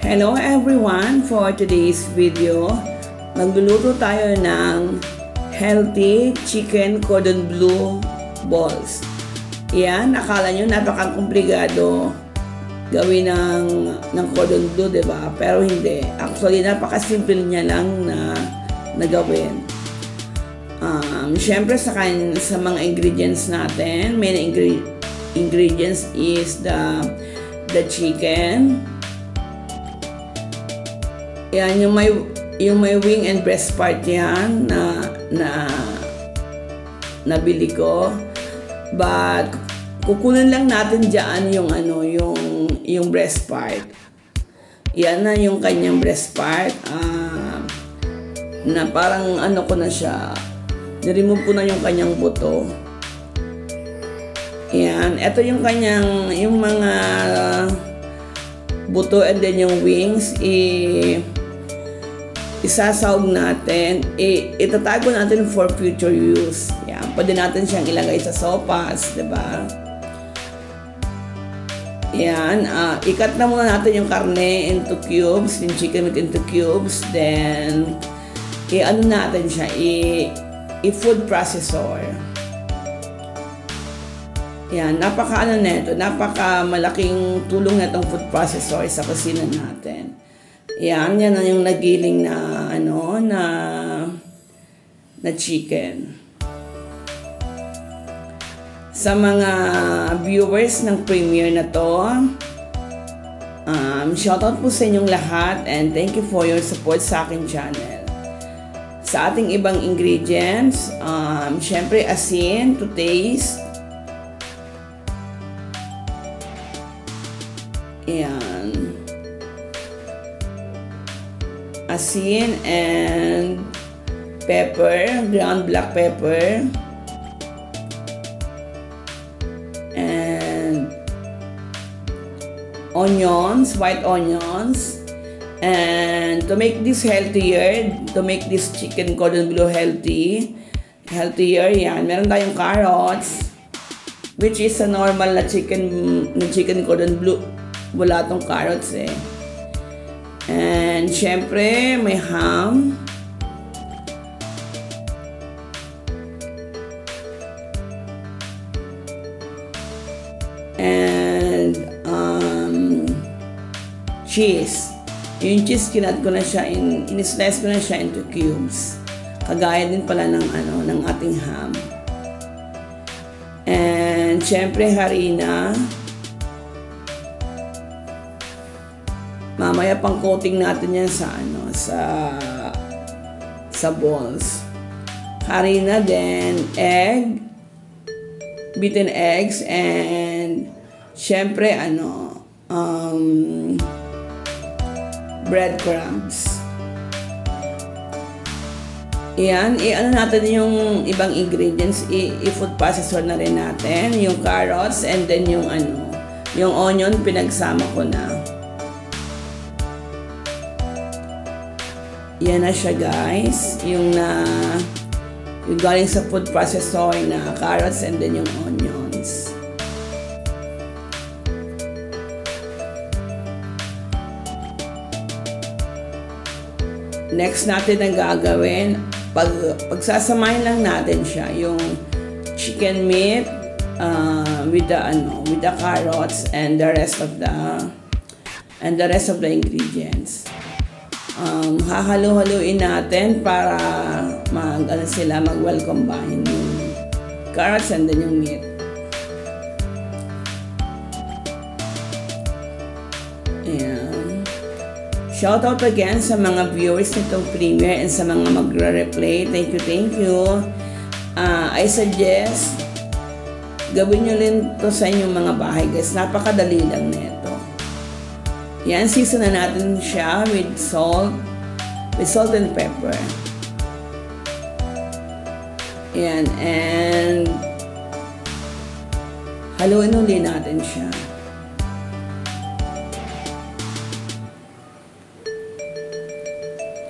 Hello everyone! For today's video, magluluto tayo ng healthy chicken cordon bleu balls. Yan, akala nyo napaka-komplikado gawin ng cordon bleu, diba? Pero hindi. Actually, napaka-simple niya lang na gawin. Siyempre sa mga ingredients natin, main ingredients is the chicken. Yan, yung may wing and breast part yan na nabili ko. But kukunin lang natin diyan yung breast part. Yan na yung kanyang breast part. Na parang ko na siya. Niremove ko na yung kanyang buto. Yan, ito yung kanyang mga buto, and then yung wings isasawag natin, itatago natin for future use. Yan, pwede natin siyang ilagay sa sopas, diba? Yan, ikat na muna natin yung karne into cubes, yung chicken meat into cubes, then natin siya, i-food processor. Yan, napaka malaking tulong na itong food processor sa kusina natin. Yan na yung nagiling na chicken. Sa mga viewers ng premiere na to, shoutout po sa inyong lahat, and thank you for your support sa aking channel. Sa ating ibang ingredients, syempre asin to taste. Yan. Asin and pepper, ground black pepper. And onions, white onions. And to make this healthier, to make this chicken cordon bleu healthier, yan, meron tayong carrots, which is a normal na chicken cordon bleu. Wala tong carrots eh. And syempre may ham. And cheese. Yung cheese, kinat ko na siya, in-slice ko na siya into cubes. Kagaya din pala ng ating ham. And syempre harina. Mamaya pang coating natin yan sa balls. Harina, then egg, beaten eggs, and syempre breadcrumbs. Yan, natin yung ibang ingredients, i-food processor na rin natin, yung carrots, and then yung onion, pinagsama ko na. Yan na siya guys, yung galing sa food processor na carrots and then yung onions. Next natin ang gagawin, pagsasamahin lang natin siya, yung chicken meat with the carrots and the rest of the ingredients. Hahalo-haluin natin para mag-well combine yung carrots and then yung meat. Ayan. Shout out again sa mga viewers nitong premiere and sa mga magre-replay. Thank you. I suggest gawin nyo rin to sa inyong mga bahay guys. Napakadali lang nito. Yan, season na natin siya with salt and pepper. Yan, and haluin ulit natin siya.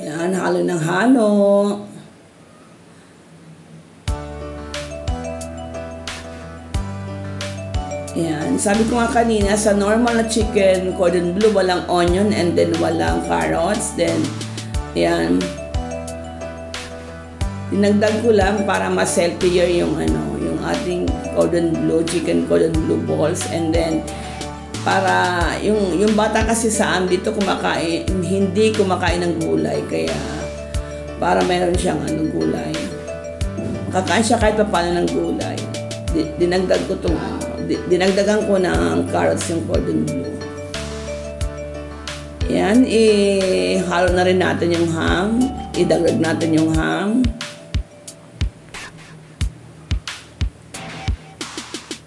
Yan, halo ng halo. Yan, sabi ko nga kanina, sa normal na chicken cordon bleu, walang onion and then walang carrots. Then, yan. Dinagdag ko lang para mas healthier yung yung ating chicken cordon bleu balls. And then, para yung bata kasi sa dito hindi kumakain ng gulay, kaya para meron siyang gulay. Kakain siya kahit paano ng gulay. Dinagdagan ko ng carrots yung cordon bleu. Yan, ihalo na rin natin yung ham. Idagdag natin yung ham.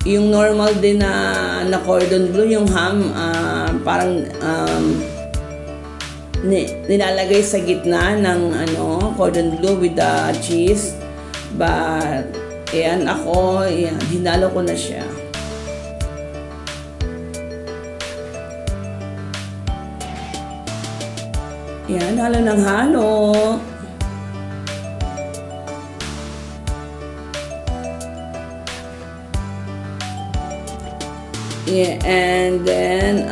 Yung normal din na cordon bleu, yung ham, parang nilalagay sa gitna ng cordon bleu with the cheese. But, hinalo ko na siya. Yan, halo ng halo. Yeah, and then,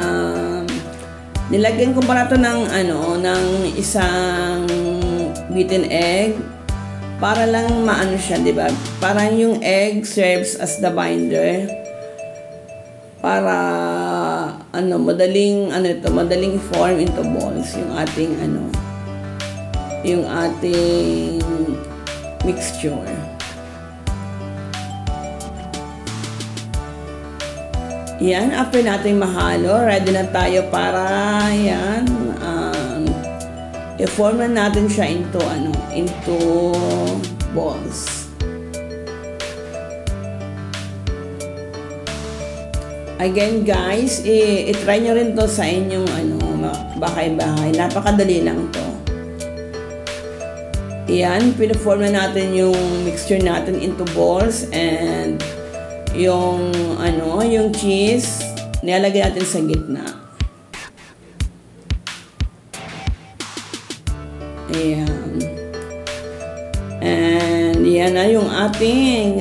nilagyan ko pala ito ng isang beaten egg. Para lang maano siya, di ba? Parang yung egg serves as the binder. Para madaling form into balls yung ating mixture. Yan, after nating mahalo, ready na tayo para i-form na natin siya into balls. Again guys, i-try nyo rin to sa inyong bahay-bahay. Napakadali lang to. Yan, pina-form na natin yung mixture natin into balls, and yung cheese nilalagay natin sa gitna. Ayan. And yan na yung ating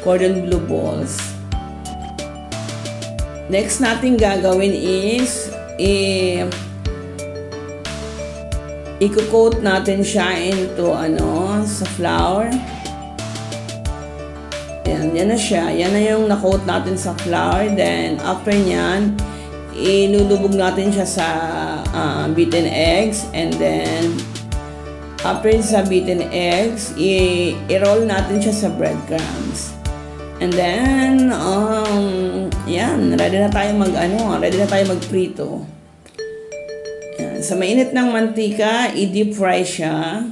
cordon bleu balls. Next natin gagawin is i-coat natin siya into sa flour. Yan na siya. Yan na yung na-coat natin sa flour. Then, after nyan, ilulubog natin siya sa beaten eggs. And then, after sa beaten eggs, i-roll natin siya sa breadcrumbs. And then, yan. Ready na tayo magprito. Yan. Sa mainit ng mantika, i-deep fry siya.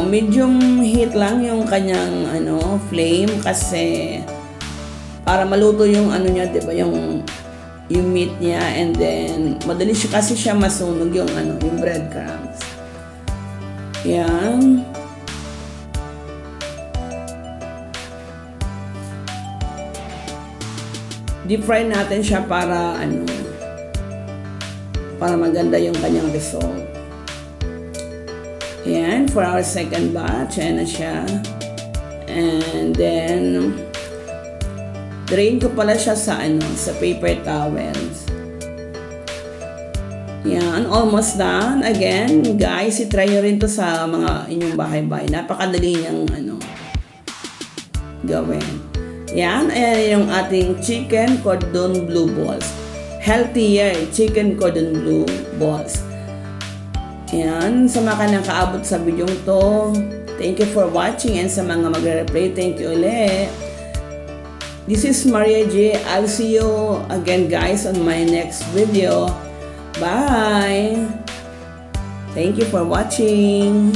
Medium heat lang yung kanyang flame, kasi para maluto yung niya, 'di ba, yung meat niya, and then madali siya kasi siya masunog yung breadcrumbs. Yan. Deep fry natin siya para maganda yung kanyang result. Yan, for our second batch. Ayan na siya. And then, drain ko pala siya sa paper towels. Yan, almost done. Again, guys, i-try nyo rin to sa mga inyong bahay-bahay. Napakadali niyang gawin. Yan, ayan yung ating chicken cordon bleu balls. Healthier chicken cordon bleu balls. Yan, sa mga nakaabot sa video to, thank you for watching, and sa mga magre-replay, thank you ulit. This is Maria J. I'll see you again guys on my next video. Bye! Thank you for watching.